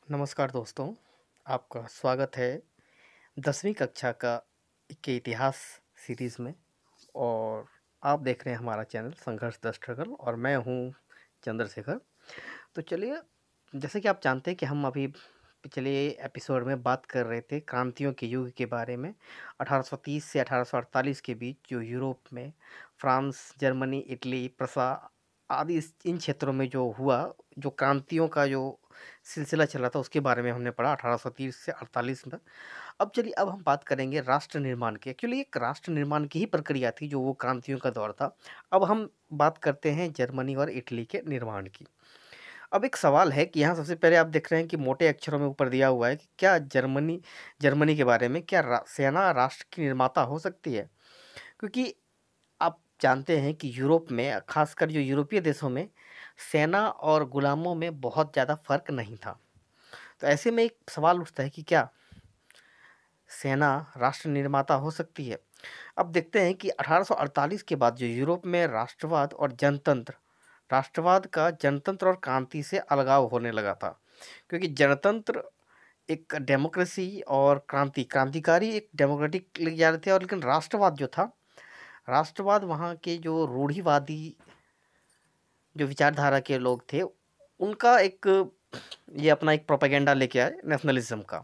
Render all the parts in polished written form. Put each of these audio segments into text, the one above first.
नमस्कार दोस्तों, आपका स्वागत है 10वीं कक्षा का के इतिहास सीरीज़ में। और आप देख रहे हैं हमारा चैनल संघर्ष द स्ट्रगल और मैं हूं चंद्रशेखर। तो चलिए, जैसे कि आप जानते हैं कि हम अभी पिछले एपिसोड में बात कर रहे थे क्रांतियों के युग के बारे में। 1830 से 1848 के बीच जो यूरोप में फ्रांस, जर्मनी, इटली, प्रसा आदि इन क्षेत्रों में जो हुआ, जो क्रांतियों का जो सिलसिला चला था, उसके बारे में हमने पढ़ा 1830 से 48 में। अब चलिए, अब हम बात करेंगे राष्ट्र निर्माण की। एक्चुअली एक राष्ट्र निर्माण की ही प्रक्रिया थी जो वो क्रांतियों का दौर था। अब हम बात करते हैं जर्मनी और इटली के निर्माण की। अब एक सवाल है कि यहाँ सबसे पहले आप देख रहे हैं कि मोटे अक्षरों में ऊपर दिया हुआ है कि क्या जर्मनी जर्मनी के बारे में, क्या सेना राष्ट्र की निर्माता हो सकती है? क्योंकि आप जानते हैं कि यूरोप में, खासकर जो यूरोपीय देशों में, सेना और गुलामों में बहुत ज़्यादा फर्क नहीं था। तो ऐसे में एक सवाल उठता है कि क्या सेना राष्ट्र निर्माता हो सकती है? अब देखते हैं कि 1848 के बाद जो यूरोप में राष्ट्रवाद और जनतंत्र, राष्ट्रवाद का जनतंत्र और क्रांति से अलगाव होने लगा था। क्योंकि जनतंत्र एक डेमोक्रेसी और क्रांतिकारी एक डेमोक्रेटिक लेके जा रहे थे, और लेकिन राष्ट्रवाद जो था, राष्ट्रवाद वहाँ के जो रूढ़िवादी जो विचारधारा के लोग थे, उनका एक ये अपना एक प्रोपेगेंडा लेके आए नेशनलिज्म का।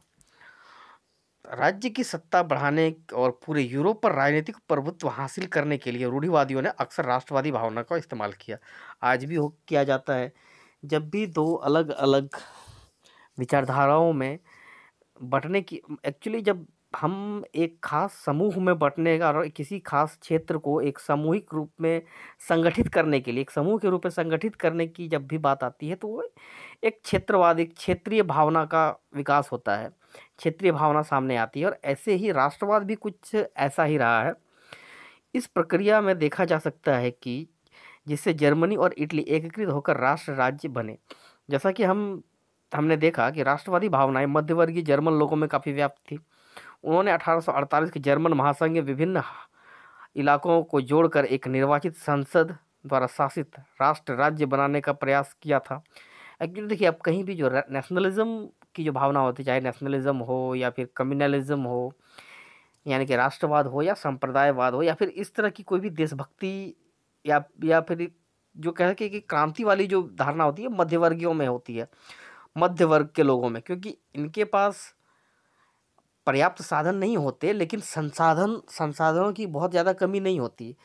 राज्य की सत्ता बढ़ाने और पूरे यूरोप पर राजनीतिक प्रभुत्व हासिल करने के लिए रूढ़िवादियों ने अक्सर राष्ट्रवादी भावना का इस्तेमाल किया। आज भी हो किया जाता है। जब भी दो अलग अलग विचारधाराओं में बँटने की, एक्चुअली जब हम एक खास समूह में बँटने का और किसी खास क्षेत्र को एक सामूहिक रूप में संगठित करने के लिए, एक समूह के रूप में संगठित करने की जब भी बात आती है, तो वो एक क्षेत्रवाद, एक क्षेत्रीय भावना का विकास होता है। क्षेत्रीय भावना सामने आती है, और ऐसे ही राष्ट्रवाद भी कुछ ऐसा ही रहा है। इस प्रक्रिया में देखा जा सकता है कि जिससे जर्मनी और इटली एकीकृत होकर राष्ट्र राज्य बने। जैसा कि हमने देखा कि राष्ट्रवादी भावनाएं मध्यवर्गीय जर्मन लोगों में काफ़ी व्याप्त थी। उन्होंने 1848 के जर्मन महासंघ में विभिन्न इलाकों को जोड़कर एक निर्वाचित संसद द्वारा शासित राष्ट्र राज्य बनाने का प्रयास किया था। एक्चुअली देखिए, अब कहीं भी जो नेशनलिज्म की जो भावना होती है, चाहे नेशनलिज्म हो या फिर कम्युनलिज्म हो, यानी कि राष्ट्रवाद हो या संप्रदायवाद हो, या फिर इस तरह की कोई भी देशभक्ति, या फिर जो कह के कि क्रांति वाली जो धारणा होती है, मध्यवर्गीयों में होती है, मध्य वर्ग के लोगों में। क्योंकि इनके पास पर्याप्त साधन नहीं होते, लेकिन संसाधनों की बहुत ज़्यादा कमी नहीं होती।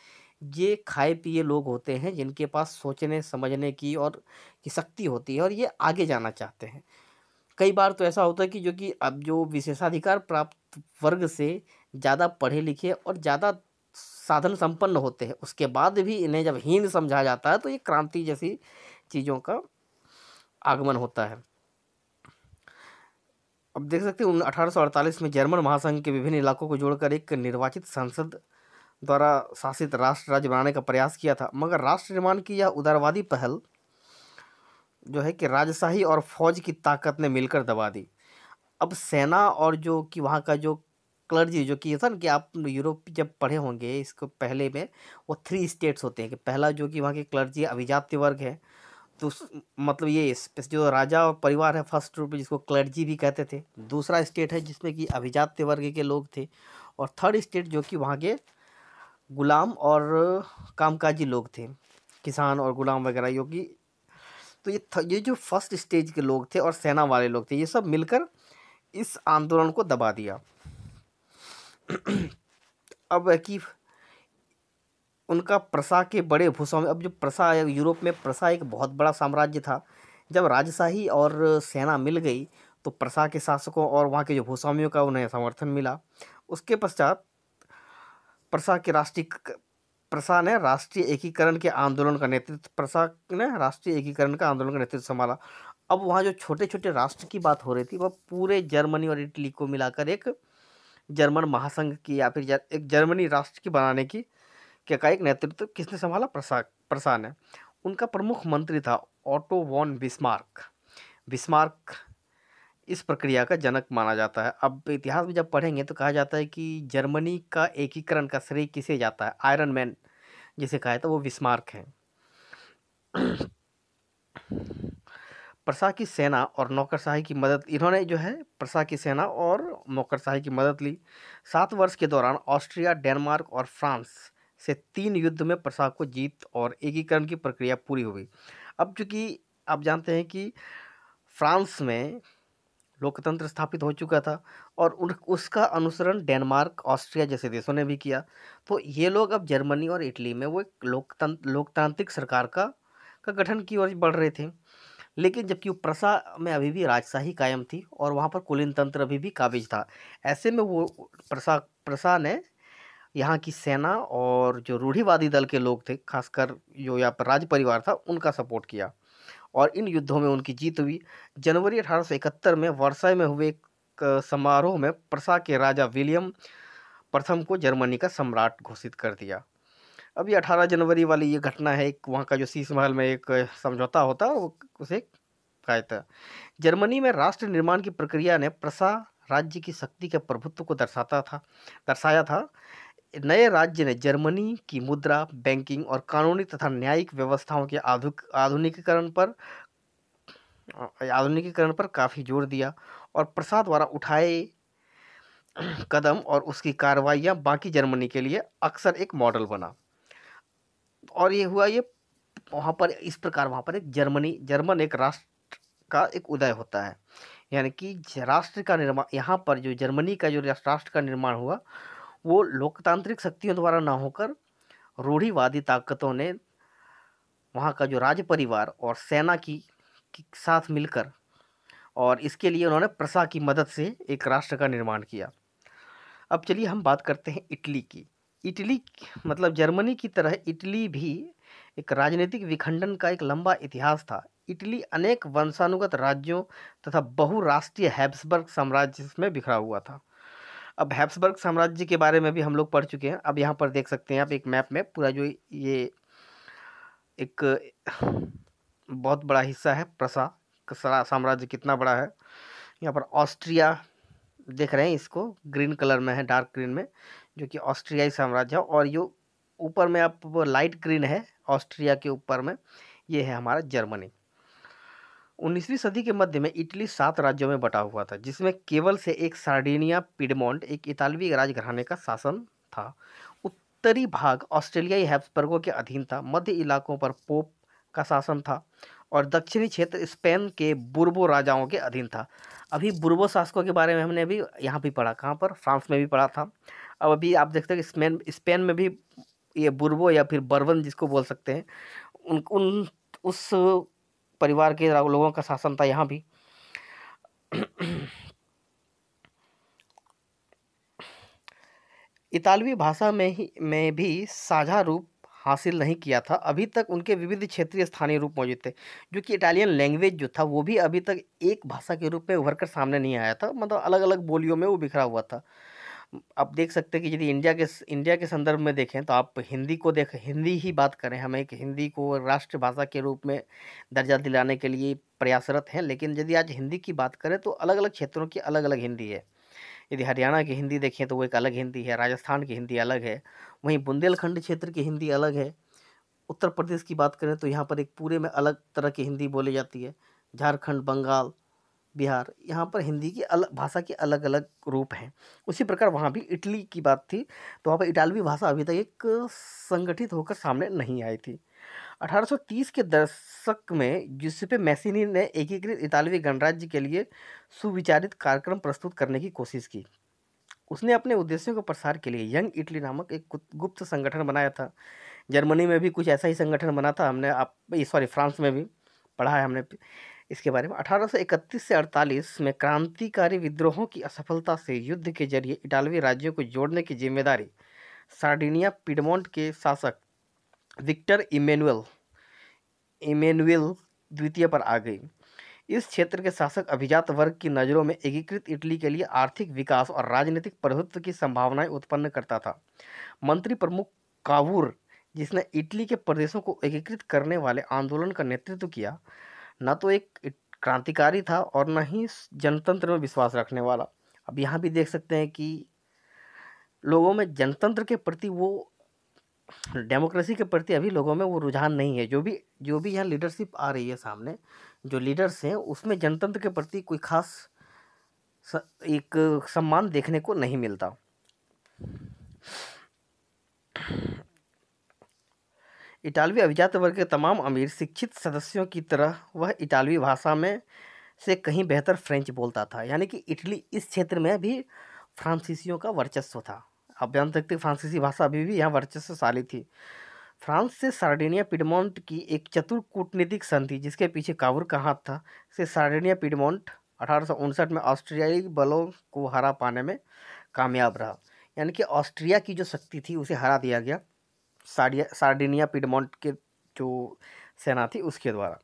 ये खाए पिए लोग होते हैं जिनके पास सोचने समझने की और की शक्ति होती है, और ये आगे जाना चाहते हैं। कई बार तो ऐसा होता है कि जो कि अब जो विशेषाधिकार प्राप्त वर्ग से ज़्यादा पढ़े लिखे और ज़्यादा साधन संपन्न होते हैं, उसके बाद भी इन्हें जब हीन समझा जाता है, तो ये क्रांति जैसी चीज़ों का आगमन होता है। अब देख सकते हैं 1848 में जर्मन महासंघ के विभिन्न इलाकों को जोड़कर एक निर्वाचित संसद द्वारा शासित राष्ट्र राज्य बनाने का प्रयास किया था। मगर राष्ट्र निर्माण की यह उदारवादी पहल जो है कि राजशाही और फौज की ताकत ने मिलकर दबा दी। अब सेना और जो कि वहाँ का जो क्लर्जी, जो कि ये था ना कि आप यूरोप जब पढ़े होंगे इसको पहले में, वो 3 स्टेट्स होते हैं। कि पहला जो कि वहाँ के क्लर्जी अभिजात्य वर्ग है, तो मतलब ये जो राजा और परिवार है, फर्स्ट रूप में जिसको क्लर्जी भी कहते थे। दूसरा स्टेट है जिसमें कि अभिजात्य वर्ग के लोग थे, और थर्ड स्टेट जो कि वहाँ के गुलाम और कामकाजी लोग थे, किसान और गुलाम वगैरह, जो कि तो ये जो फर्स्ट स्टेज के लोग थे और सेना वाले लोग थे, ये सब मिलकर इस आंदोलन को दबा दिया। अब है कि उनका प्रसा के बड़े भूस्वामी, अब जो प्रसा यूरोप में प्रसा एक बहुत बड़ा साम्राज्य था। जब राजशाही और सेना मिल गई, तो प्रसा के शासकों और वहाँ के जो भूस्वामियों का उन्हें समर्थन मिला। उसके पश्चात प्रसा ने राष्ट्रीय एकीकरण के आंदोलन का नेतृत्व प्रसा ने राष्ट्रीय एकीकरण का आंदोलन का नेतृत्व संभाला। अब वहाँ जो छोटे छोटे राष्ट्र की बात हो रही थी, वह पूरे जर्मनी और इटली को मिलाकर एक जर्मन महासंघ की, या फिर एक जर्मनी राष्ट्र की बनाने की का एक नेतृत्व किसने संभाला? प्रसा ने। उनका प्रमुख मंत्री था ऑटो वॉन बिस्मार्क। बिस्मार्क इस प्रक्रिया का जनक माना जाता है। अब इतिहास में जब पढ़ेंगे तो कहा जाता है कि जर्मनी का एकीकरण का श्रेय किसे जाता है? आयरन मैन जिसे कहा है, तो वो बिस्मार्क हैं। प्रशा की सेना और नौकरशाही की मदद इन्होंने जो है प्रशा की सेना और नौकरशाही की मदद ली। 7 वर्ष के दौरान ऑस्ट्रिया, डेनमार्क और फ्रांस से 3 युद्ध में प्रशा को जीत और एकीकरण की प्रक्रिया पूरी हुई। अब चूंकि आप जानते हैं कि फ्रांस में लोकतंत्र स्थापित हो चुका था और उसका अनुसरण डेनमार्क, ऑस्ट्रिया जैसे देशों ने भी किया। तो ये लोग अब जर्मनी और इटली में वो एक लोकतांत्रिक सरकार का गठन की ओर बढ़ रहे थे। लेकिन जबकि वो प्रशा में अभी भी राजशाही कायम थी और वहाँ पर कुलीन तंत्र अभी भी काबिज था। ऐसे में वो प्रशा ने यहाँ की सेना और जो रूढ़िवादी दल के लोग थे, खासकर जो यहाँ पर राज परिवार था, उनका सपोर्ट किया और इन युद्धों में उनकी जीत हुई। जनवरी 1871 में वर्साई में हुए एक समारोह में प्रशा के राजा विलियम प्रथम को जर्मनी का सम्राट घोषित कर दिया। अब ये 18 जनवरी वाली ये घटना है, एक वहाँ का जो शीश महल में एक समझौता होता है, वो उसे कहा था। जर्मनी में राष्ट्र निर्माण की प्रक्रिया ने प्रशा राज्य की शक्ति के प्रभुत्व को दर्शाया था। नए राज्य ने जर्मनी की मुद्रा, बैंकिंग और कानूनी तथा न्यायिक व्यवस्थाओं के आधुनिकीकरण पर काफ़ी जोर दिया और प्रशा द्वारा उठाए कदम और उसकी कार्रवाइयाँ बाकी जर्मनी के लिए अक्सर एक मॉडल बना। और ये हुआ ये वहाँ पर इस प्रकार वहाँ पर एक जर्मन एक राष्ट्र का एक उदय होता है। यानी कि राष्ट्र का निर्माण यहाँ पर जो जर्मनी का जो राष्ट्र का निर्माण हुआ वो लोकतांत्रिक शक्तियों द्वारा ना होकर रूढ़िवादी ताकतों ने वहाँ का जो राज परिवार और सेना की साथ मिलकर, और इसके लिए उन्होंने प्रशा की मदद से एक राष्ट्र का निर्माण किया। अब चलिए हम बात करते हैं इटली की। इटली मतलब जर्मनी की तरह इटली भी एक राजनीतिक विखंडन का एक लंबा इतिहास था। इटली अनेक वंशानुगत राज्यों तथा बहुराष्ट्रीय हैब्सबर्ग साम्राज्य में बिखरा हुआ था। अब हैब्सबर्ग साम्राज्य के बारे में भी हम लोग पढ़ चुके हैं। अब यहाँ पर देख सकते हैं आप एक मैप में पूरा जो ये एक बहुत बड़ा हिस्सा है प्रशा साम्राज्य कितना बड़ा है। यहाँ पर ऑस्ट्रिया देख रहे हैं, इसको ग्रीन कलर में है, डार्क ग्रीन में, जो कि ऑस्ट्रियाई साम्राज्य है। और जो ऊपर में आप वो लाइट ग्रीन है ऑस्ट्रिया के ऊपर में, ये है हमारा जर्मनी। 19वीं सदी के मध्य में इटली 7 राज्यों में बटा हुआ था, जिसमें केवल से एक सार्डिनिया पिडमोंट एक इतालवी राजघराने का शासन था। उत्तरी भाग ऑस्ट्रेलियाई हैब्सबर्गों के अधीन था। मध्य इलाकों पर पोप का शासन था और दक्षिणी क्षेत्र स्पेन के बुर्बो राजाओं के अधीन था। अभी बुर्बो शासकों के बारे में हमने अभी यहाँ भी पढ़ा, कहाँ पर, फ्रांस में भी पढ़ा था। अब अभी आप देखते हैं कि स्पेन में भी ये बुर्बो या फिर बर्बन जिसको बोल सकते हैं, उन उस परिवार के लोगों का शासन था यहाँ भी। इतालवी भाषा में भी साझा रूप हासिल नहीं किया था। अभी तक उनके विविध क्षेत्रीय स्थानीय रूप मौजूद थे, जो कि इटालियन लैंग्वेज जो था वो भी अभी तक एक भाषा के रूप में उभर कर सामने नहीं आया था। मतलब अलग अलग बोलियों में वो बिखरा हुआ था। आप देख सकते हैं कि यदि इंडिया के संदर्भ में देखें तो आप हिंदी ही बात करें, हम एक हिंदी को राष्ट्रभाषा के रूप में दर्जा दिलाने के लिए प्रयासरत हैं। लेकिन यदि आज हिंदी की बात करें तो अलग अलग क्षेत्रों की अलग अलग हिंदी है। यदि हरियाणा की हिंदी देखें तो वो एक अलग हिंदी है, राजस्थान की हिंदी अलग है, वहीं बुंदेलखंड क्षेत्र की हिंदी अलग है। उत्तर प्रदेश की बात करें तो यहाँ पर एक पूरे में अलग तरह की हिंदी बोली जाती है। झारखंड, बंगाल, बिहार, यहाँ पर हिंदी की अलग भाषा के अलग अलग रूप हैं। उसी प्रकार वहाँ भी इटली की बात थी तो वहाँ पर इटालवी भाषा अभी तक एक संगठित होकर सामने नहीं आई थी। 1830 के दशक में जुसेप्पे मैसिनी ने एकीकृत इतालवी गणराज्य के लिए सुविचारित कार्यक्रम प्रस्तुत करने की कोशिश की। उसने अपने उद्देश्यों के प्रसार के लिए यंग इटली नामक एक गुप्त संगठन बनाया था। जर्मनी में भी कुछ ऐसा ही संगठन बना था, फ्रांस में भी पढ़ा है हमने इसके बारे में। 1831 से 48 में क्रांतिकारी विद्रोहों की असफलता से युद्ध के जरिए इटालवी राज्यों को जोड़ने की जिम्मेदारी सार्डिनिया पिडमोंट के शासक विक्टर इमेनुएल द्वितीय पर आ गई। इस क्षेत्र के शासक अभिजात वर्ग की नज़रों में एकीकृत इटली के लिए आर्थिक विकास और राजनीतिक प्रभुत्व की संभावनाएं उत्पन्न करता था। मंत्री प्रमुख कावूर, जिसने इटली के प्रदेशों को एकीकृत करने वाले आंदोलन का नेतृत्व किया, न तो एक क्रांतिकारी था और न ही जनतंत्र में विश्वास रखने वाला। अब यहाँ भी देख सकते हैं कि लोगों में जनतंत्र के प्रति वो डेमोक्रेसी के प्रति अभी लोगों में वो रुझान नहीं है। जो भी यहाँ लीडरशिप आ रही है सामने, जो लीडर्स हैं, उसमें जनतंत्र के प्रति कोई खास एक सम्मान देखने को नहीं मिलता। इटालवी अभिजात वर्ग के तमाम अमीर शिक्षित सदस्यों की तरह वह इटालवी भाषा में से कहीं बेहतर फ्रेंच बोलता था। यानी कि इटली इस क्षेत्र में भी फ्रांसीसियों का वर्चस्व था। आप जान सकते हैं फ्रांसीसी भाषा अभी भी यहाँ वर्चस्वशाली थी। फ्रांस से सार्डिनिया पिडमोंट की एक चतुर कूटनीतिक संधि, जिसके पीछे काबूल का हाथ था, से सार्डिनिया पिडमोंट 1859 में ऑस्ट्रियाई बलों को हरा पाने में कामयाब रहा। यानी कि ऑस्ट्रिया की जो शक्ति थी उसे हरा दिया गया सार्डिनिया पिडमोंट के जो सेना थी उसके द्वारा।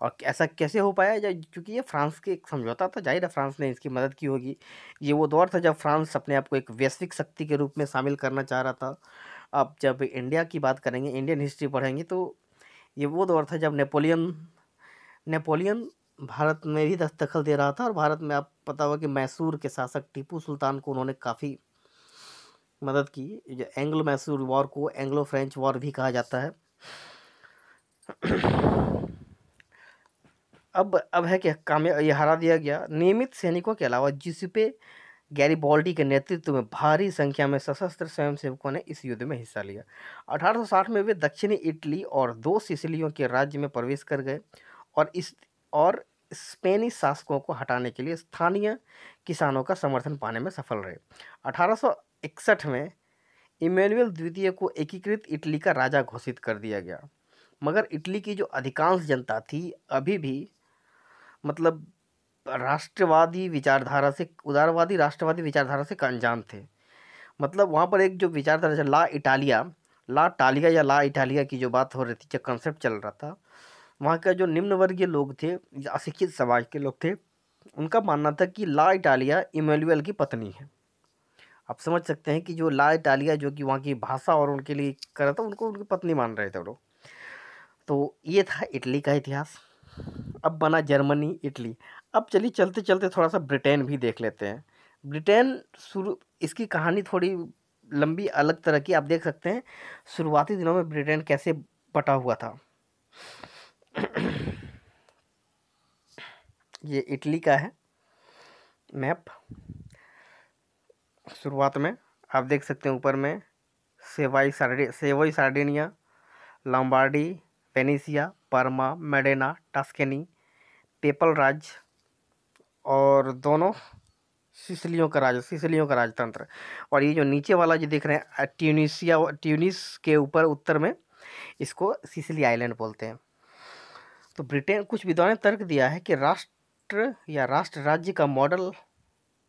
और ऐसा कैसे हो पाया? जब क्योंकि ये फ्रांस के एक समझौता था, जाहिर है फ्रांस ने इसकी मदद की होगी। ये वो दौर था जब फ्रांस अपने आप को एक वैश्विक शक्ति के रूप में शामिल करना चाह रहा था। अब जब इंडिया की बात करेंगे, इंडियन हिस्ट्री पढ़ेंगे, तो ये वो दौर था जब नेपोलियन नेपोलियन भारत में भी दस्तखत दे रहा था। और भारत में आप पता होगा कि मैसूर के शासक टीपू सुल्तान को उन्होंने काफ़ी मदद की। जो एंग्लो मैसूर वॉर को एंग्लो फ्रेंच वॉर भी कहा जाता है। अब है कि ये हरा दिया गया। नियमित सैनिकों के अलावा जिसपे गैरिबॉल्डी के नेतृत्व में भारी संख्या में सशस्त्र स्वयंसेवकों ने इस युद्ध में हिस्सा लिया। 1860 में वे दक्षिणी इटली और 2 सिसिलियों के राज्य में प्रवेश कर गए और स्पेनिश शासकों को हटाने के लिए स्थानीय किसानों का समर्थन पाने में सफल रहे। 1861 में इमैनुअल द्वितीय को एकीकृत इटली का राजा घोषित कर दिया गया। मगर इटली की जो अधिकांश जनता थी अभी भी मतलब उदारवादी राष्ट्रवादी विचारधारा से अनजान थे। मतलब वहाँ पर एक जो विचारधारा था ला इटालिया की जो बात हो रही थी, जो कंसेप्ट चल रहा था, वहाँ का जो निम्न वर्गीय लोग थे, अशिक्षित समाज के लोग थे, उनका मानना था कि ला इटालिया इमैनुअल की पत्नी है। आप समझ सकते हैं कि जो ला इटालिया जो कि वहाँ की भाषा और उनके लिए कर रहा था, उनको उनकी पत्नी मान रहे थे लोग। तो ये था इटली का इतिहास। अब बना जर्मनी, इटली। अब चलिए चलते चलते थोड़ा सा ब्रिटेन भी देख लेते हैं। ब्रिटेन इसकी कहानी थोड़ी लंबी अलग तरह की। आप देख सकते हैं शुरुआती दिनों में ब्रिटेन कैसे बटा हुआ था। ये इटली का है मैप। शुरुआत में आप देख सकते हैं ऊपर में सेवाई सार्डिनिया, लॉम्बार्डी, वेनेसिया, परमा, मेडेना, टस्केनी, पेपल राज्य और दोनों सिसिलियों का राजतंत्र। और ये जो नीचे वाला जो देख रहे हैं ट्यूनिस के ऊपर उत्तर में, इसको सिसिली आइलैंड बोलते हैं। तो ब्रिटेन, कुछ विद्वानों ने तर्क दिया है कि राष्ट्र राज्य का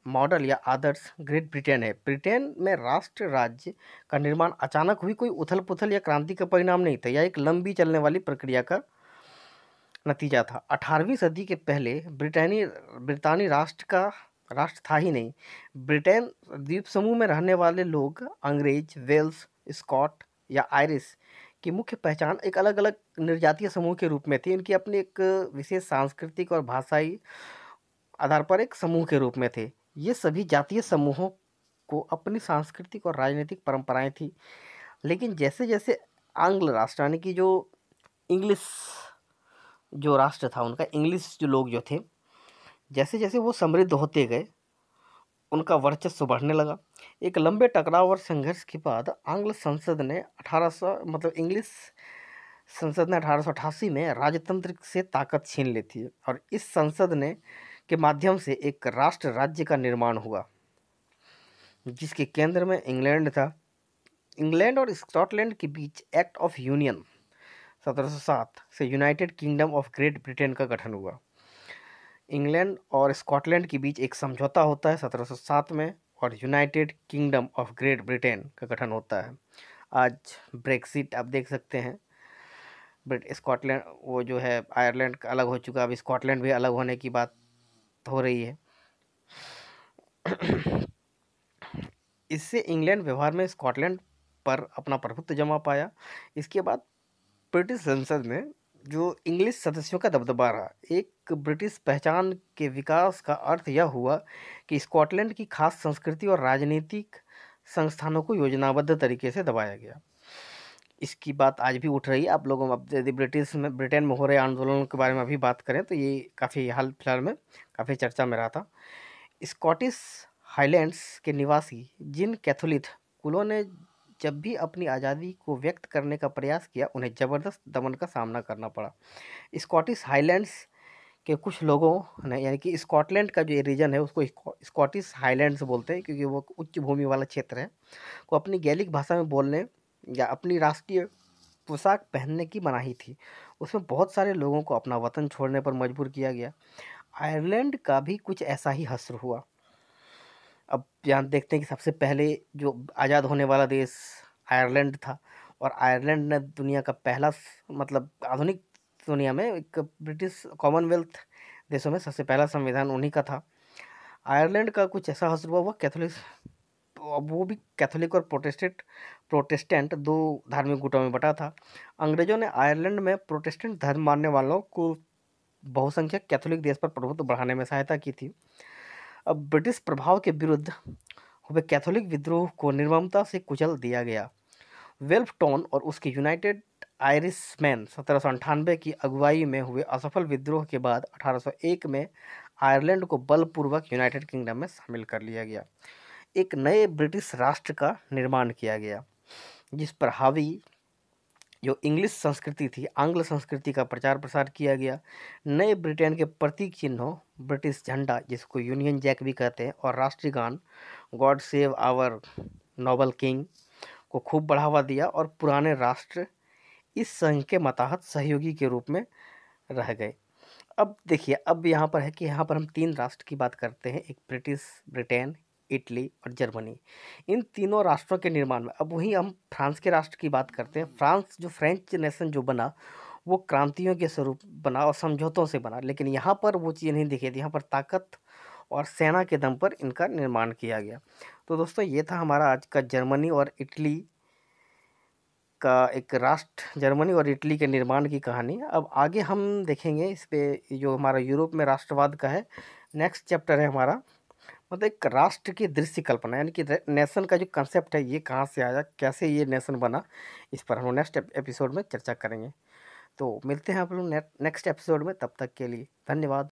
मॉडल या आदर्श ग्रेट ब्रिटेन है। ब्रिटेन में राष्ट्र राज्य का निर्माण अचानक हुई कोई उथल पुथल या क्रांति का परिणाम नहीं था। यह एक लंबी चलने वाली प्रक्रिया का नतीजा था। 18वीं सदी के पहले ब्रितानी राष्ट्र था ही नहीं। ब्रिटेन द्वीप समूह में रहने वाले लोग अंग्रेज, वेल्स, स्कॉट या आयरिश की मुख्य पहचान एक अलग अलग निर्जातीय समूह के रूप में थी। इनकी अपनी एक विशेष सांस्कृतिक और भाषाई आधार पर एक समूह के रूप में थे। ये सभी जातीय समूहों को अपनी सांस्कृतिक और राजनीतिक परंपराएं थी। लेकिन जैसे जैसे आंग्ल राष्ट्र यानी कि जो इंग्लिश जो राष्ट्र था उनका, इंग्लिश जो लोग जो थे, जैसे जैसे वो समृद्ध होते गए उनका वर्चस्व बढ़ने लगा। एक लंबे टकराव और संघर्ष के बाद आंग्ल संसद ने 1888 में राजतंत्र से ताकत छीन ली थी। और इस संसद ने के माध्यम से एक राष्ट्र राज्य का निर्माण हुआ जिसके केंद्र में इंग्लैंड था। इंग्लैंड और स्कॉटलैंड के बीच एक्ट ऑफ यूनियन 1707 से United kingdom of great Britain का गठन हुआ। इंग्लैंड और स्कॉटलैंड के बीच एक समझौता होता है 1707 में, और United kingdom of great Britain का गठन होता है। आज ब्रेक्सिट आप देख सकते हैं, स्कॉटलैंड वो जो है आयरलैंड का अलग हो चुका, अब स्कॉटलैंड भी अलग होने की बात हो रही है। इससे इंग्लैंड व्यवहार में स्कॉटलैंड पर अपना प्रभुत्व जमा पाया। इसके बाद ब्रिटिश संसद में जो इंग्लिश सदस्यों का दबदबा रहा। एक ब्रिटिश पहचान के विकास का अर्थ यह हुआ कि स्कॉटलैंड की खास संस्कृति और राजनीतिक संस्थानों को योजनाबद्ध तरीके से दबाया गया। इसकी बात आज भी उठ रही है। आप लोगों अब यदि ब्रिटेन में हो रहे आंदोलनों के बारे में अभी बात करें तो ये काफ़ी हाल फिलहाल में काफ़ी चर्चा में रहा था। स्कॉटिश हाईलैंड्स के निवासी जिन कैथोलिक कुलों ने जब भी अपनी आज़ादी को व्यक्त करने का प्रयास किया, उन्हें ज़बरदस्त दमन का सामना करना पड़ा। स्कॉटिश हाईलैंड्स के कुछ लोगों ने, यानी कि स्कॉटलैंड का जो ये रीजन है उसको स्कॉटिश हाईलैंड्स बोलते हैं, क्योंकि वो उच्च भूमि वाला क्षेत्र है, को अपनी गैलिक भाषा में बोलने या अपनी राष्ट्रीय पोशाक पहनने की मनाही थी। उसमें बहुत सारे लोगों को अपना वतन छोड़ने पर मजबूर किया गया। आयरलैंड का भी कुछ ऐसा ही हश्र हुआ। अब यहाँ देखते हैं कि सबसे पहले जो आज़ाद होने वाला देश आयरलैंड था, और आयरलैंड ने दुनिया का पहला मतलब आधुनिक दुनिया में एक ब्रिटिश कॉमनवेल्थ देशों में सबसे पहला संविधान उन्हीं का था। आयरलैंड का कुछ ऐसा हश्र हुआ, वो कैथोलिक, अब वो भी कैथोलिक और प्रोटेस्टेंट दो धार्मिक गुटों में बटा था। अंग्रेजों ने आयरलैंड में प्रोटेस्टेंट धर्म मानने वालों को बहुसंख्यक कैथोलिक देश पर प्रभुत्व बढ़ाने में सहायता की थी। अब ब्रिटिश प्रभाव के विरुद्ध हुए कैथोलिक विद्रोह को निर्ममता से कुचल दिया गया। वेल्फटोन और उसके यूनाइटेड आयरिशमैन 1798 की अगुवाई में हुए असफल विद्रोह के बाद 1801 में आयरलैंड को बलपूर्वक यूनाइटेड किंगडम में शामिल कर लिया गया। एक नए ब्रिटिश राष्ट्र का निर्माण किया गया, जिस पर हावी जो इंग्लिश संस्कृति थी, आंग्ल संस्कृति का प्रचार प्रसार किया गया। नए ब्रिटेन के प्रतीक चिन्हों, ब्रिटिश झंडा जिसको यूनियन जैक भी कहते हैं, और राष्ट्रीय गान God save our noble king को खूब बढ़ावा दिया, और पुराने राष्ट्र इस संघ के मातहत सहयोगी के रूप में रह गए। अब देखिए, अब यहाँ पर है कि यहाँ पर हम तीन राष्ट्र की बात करते हैं, एक ब्रिटेन, इटली और जर्मनी। इन तीनों राष्ट्रों के निर्माण में अब वहीं हम फ्रांस के राष्ट्र की बात करते हैं। फ्रांस जो फ्रेंच नेशन जो बना, वो क्रांतियों के स्वरूप बना और समझौतों से बना, लेकिन यहाँ पर वो चीज़ नहीं दिखी थी। यहाँ पर ताकत और सेना के दम पर इनका निर्माण किया गया। तो दोस्तों, ये था हमारा आज का जर्मनी और इटली का एक राष्ट्र, जर्मनी और इटली के निर्माण की कहानी। अब आगे हम देखेंगे इस पे जो हमारा यूरोप में राष्ट्रवाद का है, नेक्स्ट चैप्टर है हमारा, मतलब एक राष्ट्र की दृश्य कल्पना, यानी कि नेशन का जो कंसेप्ट है ये कहाँ से आया, कैसे ये नेशन बना, इस पर हम लोग नेक्स्ट एपिसोड में चर्चा करेंगे। तो मिलते हैं आप लोग नेक्स्ट एपिसोड में, तब तक के लिए धन्यवाद।